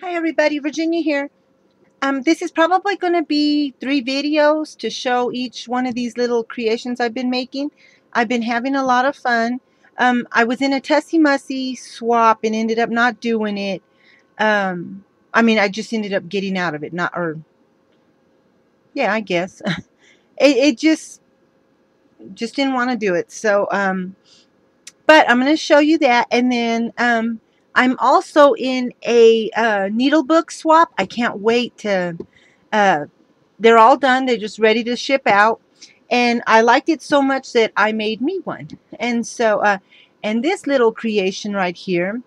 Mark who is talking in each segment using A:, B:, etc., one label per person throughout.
A: Hi everybody, Virginia here. This is probably going to be 3 videos to show each one of these little creations I've been making. I've been having a lot of fun. I was in a tussy-mussy swap and ended up not doing it. I just ended up getting out of it. Yeah, I guess. It just didn't want to do it. So, but I'm going to show you that. And then I'm also in a needle book swap. I can't wait to, they're all done. They're just ready to ship out. And I liked it so much that I made me one. And so, and this little creation right here,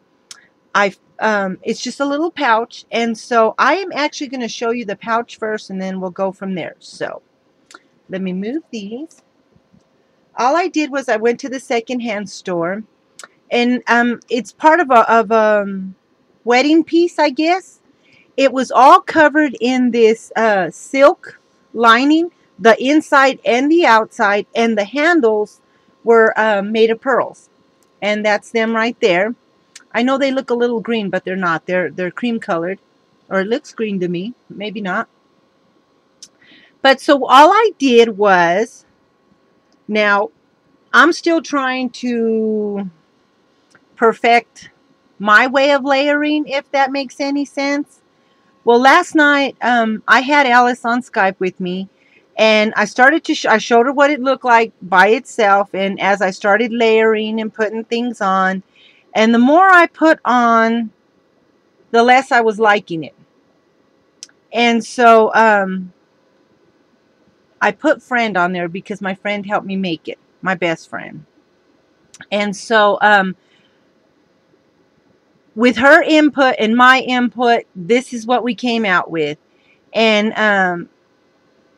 A: it's just a little pouch. And so I am actually going to show you the pouch first and then we'll go from there. So let me move these. All I did was I went to the secondhand store. And it's part of a wedding piece, I guess. It was all covered in this silk lining, the inside and the outside, and the handles were made of pearls. And that's them right there. I know they look a little green, but they're not. They're cream colored, or it looks green to me. Maybe not. But so all I did was, now I'm still trying to perfect my way of layering, if that makes any sense. Well, last night I had Alice on Skype with me, and I started to I showed her what it looked like by itself, and as I started layering and putting things on, and the more I put on, the less I was liking it. And so I put friend on there because my friend helped me make it, my best friend. And so with her input and my input, this is what we came out with. And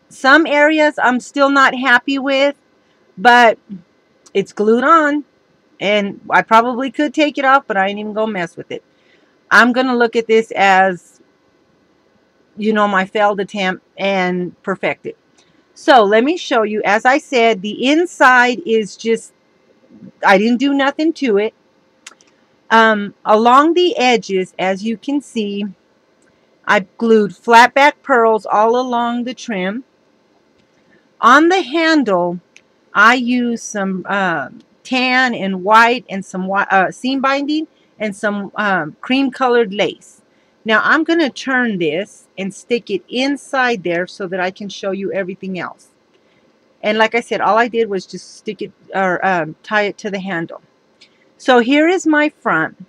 A: some areas I'm still not happy with, but it's glued on. And I probably could take it off, but I ain't even going to mess with it. I'm going to look at this as, my failed attempt and perfect it. So let me show you. As I said, the inside is just, I didn't do nothing to it. Along the edges, as you can see, I glued flat back pearls all along the trim. On the handle, I used some tan and white and some seam binding and some cream colored lace. Now I'm going to turn this and stick it inside there so that I can show you everything else. And like I said, all I did was just stick it or tie it to the handle. So here is my front.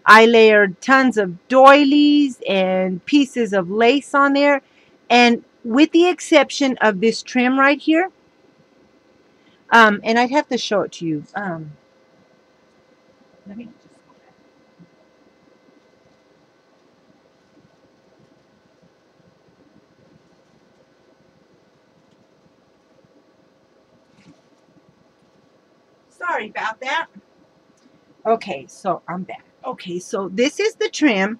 A: I layered tons of doilies and pieces of lace on there. And with the exception of this trim right here, and I'd have to show it to you. Let me just go back. Sorry about that. Okay, so I'm back. Okay, so this is the trim.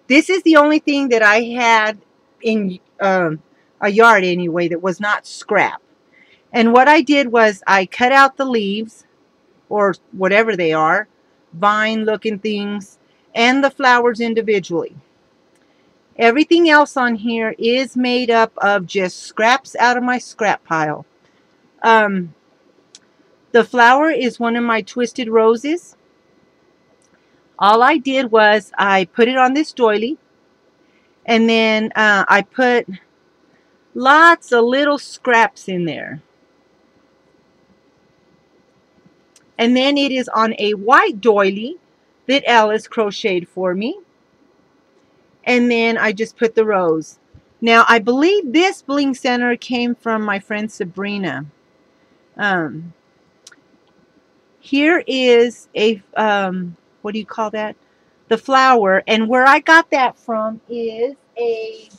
A: This is the only thing that I had in a yard anyway that was not scrap. And what I did was I cut out the leaves, or whatever they are, vine looking things, and the flowers individually. Everything else on here is made up of just scraps out of my scrap pile. The flower is one of my twisted roses. All I did was I put it on this doily, and then I put lots of little scraps in there. And then it is on a white doily that Alice crocheted for me. And then I just put the rose. Now, I believe this bling center came from my friend Sabrina. Here is a, what do you call that? The flower. And where I got that from is a,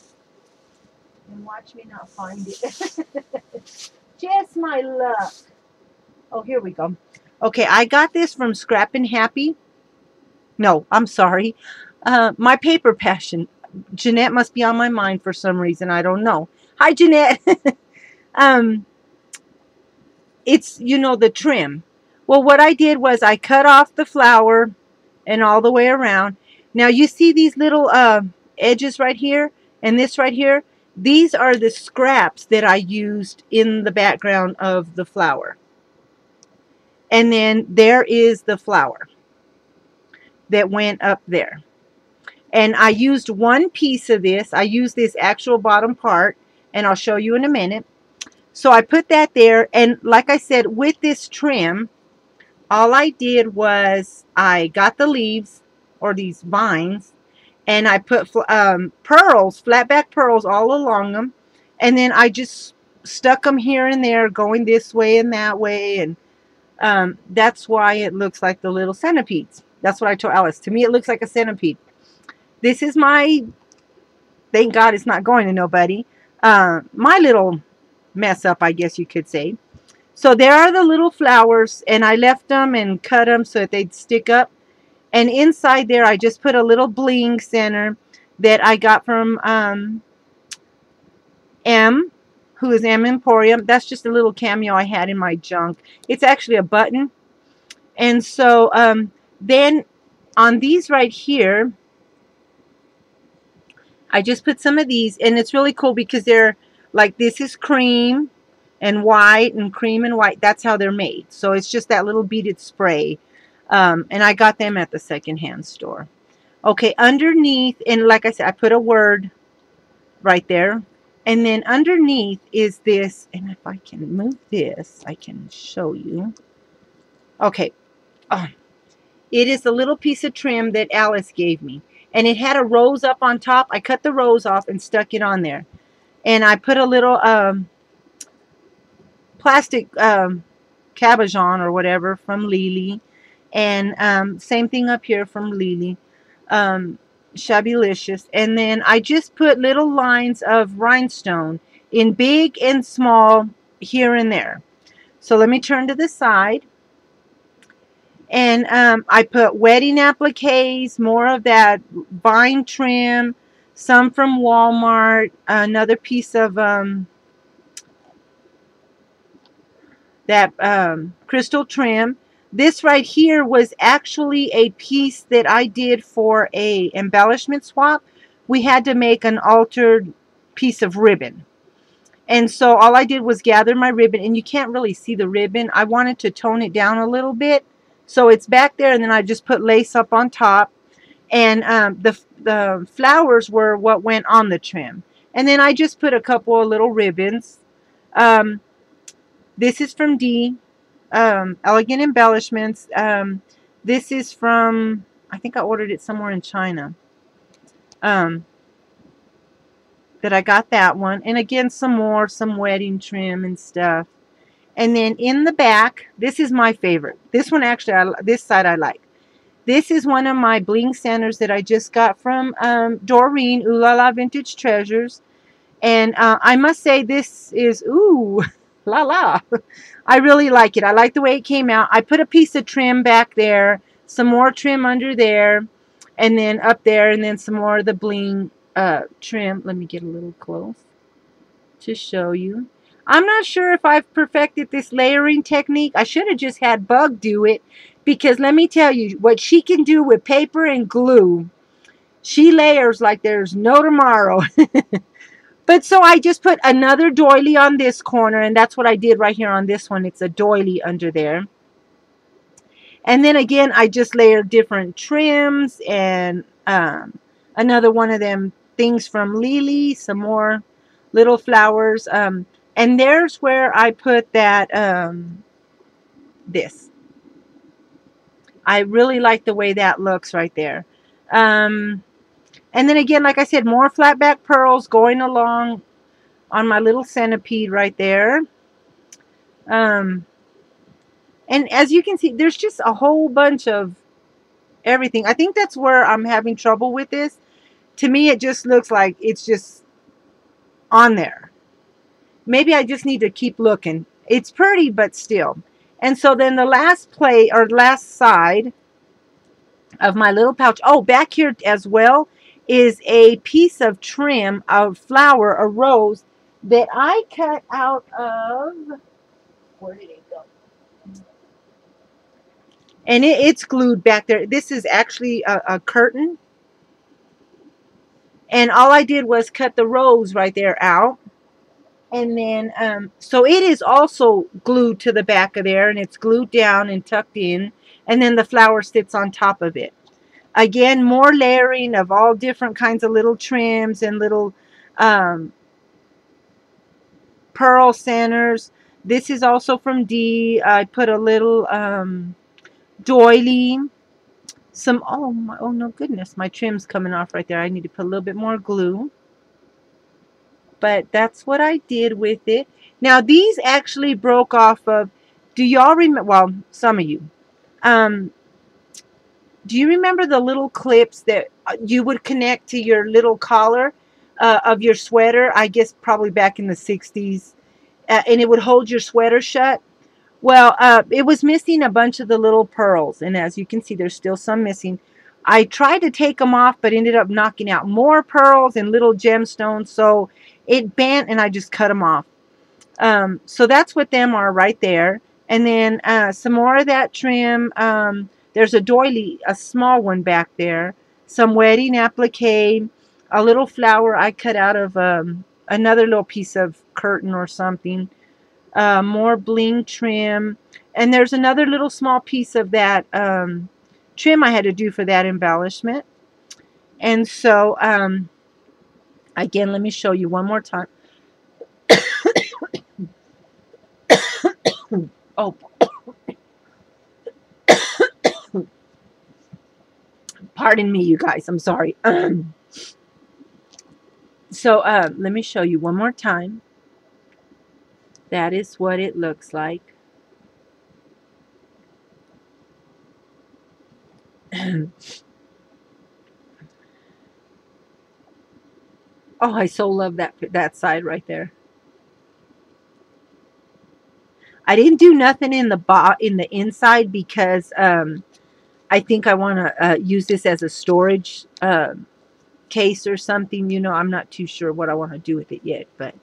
A: and watch me not find it. Just my luck. Oh, here we go. Okay, I got this from Scrap and Happy. No, I'm sorry. My paper passion. Jeanette must be on my mind for some reason. I don't know. Hi, Jeanette. It's, the trim. Well, what I did was I cut off the flower and all the way around. Now, you see these little edges right here and this right here, these are the scraps that I used in the background of the flower. And then there is the flower that went up there. And I used one piece of this. I used this actual bottom part, and I'll show you in a minute. So I put that there, and like I said, with this trim, all I did was I got the leaves, or these vines, and I put pearls, flat back pearls all along them, and then I just stuck them here and there, going this way and that way, and that's why it looks like the little centipedes. That's what I told Alice. To me, it looks like a centipede. This is my, thank God it's not going to nobody, my little mess up, I guess you could say. So there are the little flowers, and I left them and cut them so that they'd stick up. And inside there, I just put a little bling center that I got from M, who is M Emporium. That's just a little cameo I had in my junk. It's actually a button. And so then on these right here, I just put some of these, and it's really cool because they're like, this is cream and white and cream and white. That's how they're made. So it's just that little beaded spray. And I got them at the secondhand store. Okay, underneath, and like I said, I put a word right there. And then underneath is this, and if I can move this, I can show you. Okay. Oh, it is a little piece of trim that Alice gave me. And it had a rose up on top. I cut the rose off and stuck it on there. And I put a little plastic cabochon or whatever from Lily. And same thing up here from Lily. Shabbylicious. And then I just put little lines of rhinestone in big and small here and there. So let me turn to the side. And I put wedding appliques, more of that vine trim, some from Walmart, another piece of that crystal trim. This right here was actually a piece that I did for a embellishment swap. We had to make an altered piece of ribbon. And so all I did was gather my ribbon, and you can't really see the ribbon. I wanted to tone it down a little bit. So it's back there, and then I just put lace up on top. And the flowers were what went on the trim. And then I just put a couple of little ribbons. This is from D, Elegant Embellishments. This is from, I think I ordered it somewhere in China. That I got that one. And again, some wedding trim and stuff. And then in the back, this is my favorite. This one actually, this side I like. This is one of my bling centers that I just got from Doreen, Ooh La La Vintage Treasures. And I must say this is, ooh, la la. I really like it. I like the way it came out. I put a piece of trim back there, some more trim under there, and then up there, and then some more of the bling trim. Let me get a little close to show you. I'm not sure if I've perfected this layering technique. I should have just had Bug do it, because let me tell you what she can do with paper and glue. She layers like there's no tomorrow. But so I just put another doily on this corner, and that's what I did right here on this one. It's a doily under there. And then again, I just layered different trims and another one of them things from Lily, some more little flowers. And there's where I put that, this. I really like the way that looks right there. And then again, like I said, more flat back pearls going along on my little centipede right there. And as you can see, there's just a whole bunch of everything. I think that's where I'm having trouble with this. To me, it just looks like it's just on there. Maybe I just need to keep looking. It's pretty, but still. And so then the last plate, or last side of my little pouch, oh, back here as well, is a piece of trim of flower, a rose, that I cut out of, where did it go? And it's glued back there. This is actually a curtain. And all I did was cut the rows right there out. And then, so it is also glued to the back of there, and it's glued down and tucked in. And then the flower sits on top of it. Again, more layering of all different kinds of little trims and little um, pearl centers. This is also from D. I put a little doily. Some, oh no goodness, my trim's coming off right there. I need to put a little bit more glue. But that's what I did with it. Now, these actually broke off of, do y'all remember, well, some of you, do you remember the little clips that you would connect to your little collar of your sweater? I guess probably back in the 60s. And it would hold your sweater shut. Well, it was missing a bunch of the little pearls. And as you can see, there's still some missing. I tried to take them off, but ended up knocking out more pearls and little gemstones. So it bent, and I just cut them off. So that's what them are right there. And then some more of that trim. There's a doily, a small one back there. Some wedding applique. A little flower I cut out of another little piece of curtain or something. More bling trim. And there's another little small piece of that trim I had to do for that embellishment. And so, again, let me show you one more time. Oh, pardon me, you guys. I'm sorry. So, let me show you one more time. That is what it looks like. Oh, I so love that side right there. I didn't do nothing in the inside because I think I want to use this as a storage case or something. You know, I'm not too sure what I want to do with it yet, but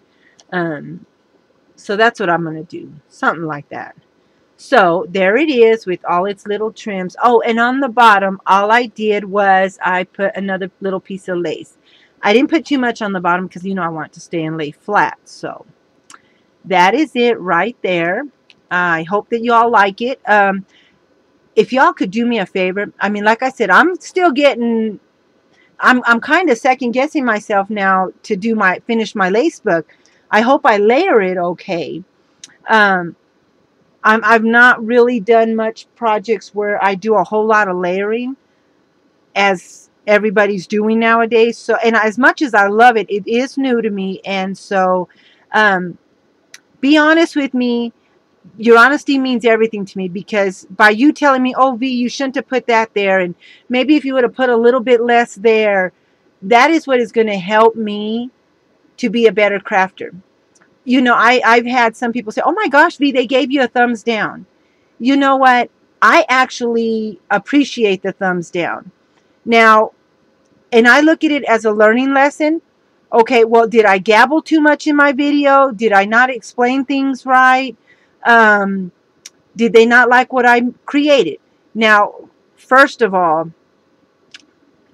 A: so that's what I'm going to do. Something like that. So there it is with all its little trims. Oh, and on the bottom, all I did was I put another little piece of lace. I didn't put too much on the bottom because, you know, I want it to stay and lay flat. So that is it right there. I hope that y'all like it. If y'all could do me a favor, I mean, like I said, I'm still getting, I'm kind of second guessing myself now to finish my lace book. I hope I layer it okay. I've not really done much projects where I do a whole lot of layering as everybody's doing nowadays. So, and as much as I love it, it is new to me. And so, be honest with me. Your honesty means everything to me, because by you telling me, oh, V, you shouldn't have put that there, and maybe if you would have put a little bit less there, that is what is going to help me to be a better crafter. You know, I've had some people say, oh my gosh, V, they gave you a thumbs down. You know what? I actually appreciate the thumbs down. Now, and I look at it as a learning lesson. Okay, well, did I gabble too much in my video? Did I not explain things right? Did they not like what I created? Now, first of all,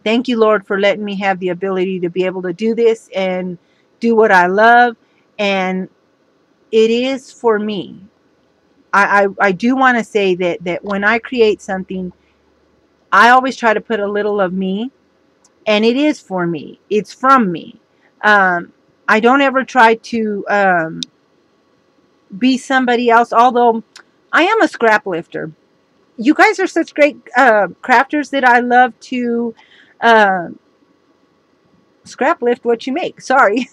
A: thank you, Lord, for letting me have the ability to be able to do this and do what I love. And it is for me. I do want to say that when I create something, I always try to put a little of me, and it is for me. It's from me. I don't ever try to be somebody else, although I am a scrap lifter. You guys are such great crafters that I love to scrap lift what you make. Sorry.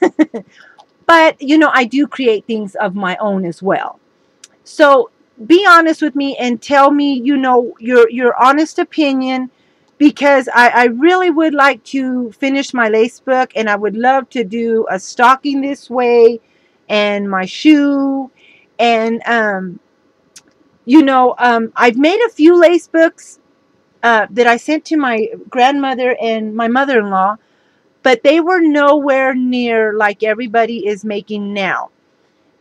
A: But, you know, I do create things of my own as well. So be honest with me and tell me, you know, your honest opinion, because I really would like to finish my lace book, and I would love to do a stocking this way and my shoe. And, you know, I've made a few lace books that I sent to my grandmother and my mother-in-law, but they were nowhere near like everybody is making now.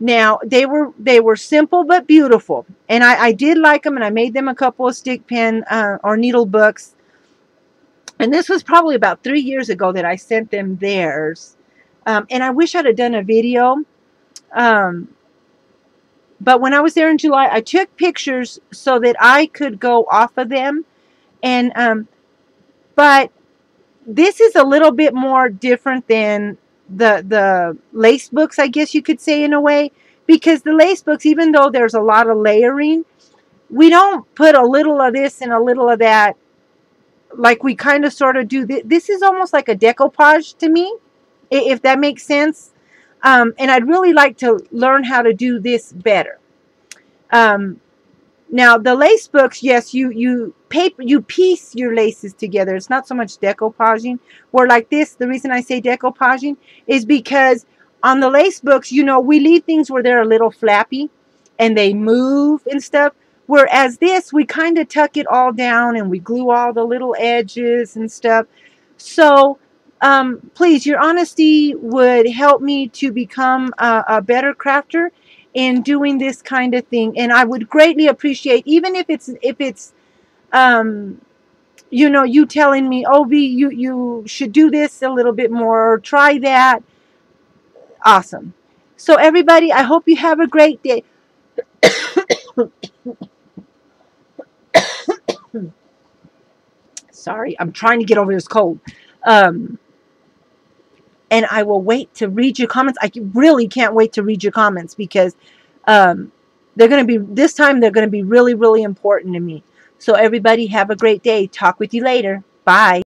A: Now, they were simple but beautiful, and I did like them, and I made them a couple of stick pin or needle books. And this was probably about 3 years ago that I sent them theirs. And I wish I'd have done a video. Um, but when I was there in July, I took pictures so that I could go off of them. And but this is a little bit more different than the lace books, I guess you could say, in a way, because the lace books, even though there's a lot of layering, we don't put a little of this and a little of that like we kind of sort of do. This is almost like a decoupage to me, if that makes sense. And I'd really like to learn how to do this better. Um, Now the lace books, yes, you piece your laces together. It's not so much decoupaging. Where like this, the reason I say decoupaging is because on the lace books, we leave things where they're a little flappy and they move and stuff. Whereas this, we kind of tuck it all down and we glue all the little edges and stuff. So please, your honesty would help me to become a better crafter in doing this kind of thing. And I would greatly appreciate, even if it's you telling me, oh V, you should do this a little bit more, or try that. Awesome. So everybody, I hope you have a great day. Sorry, I'm trying to get over this cold. And I will wait to read your comments. I really can't wait to read your comments, because they're going to be, this time they're going to be really, really important to me. So everybody have a great day. Talk with you later. Bye.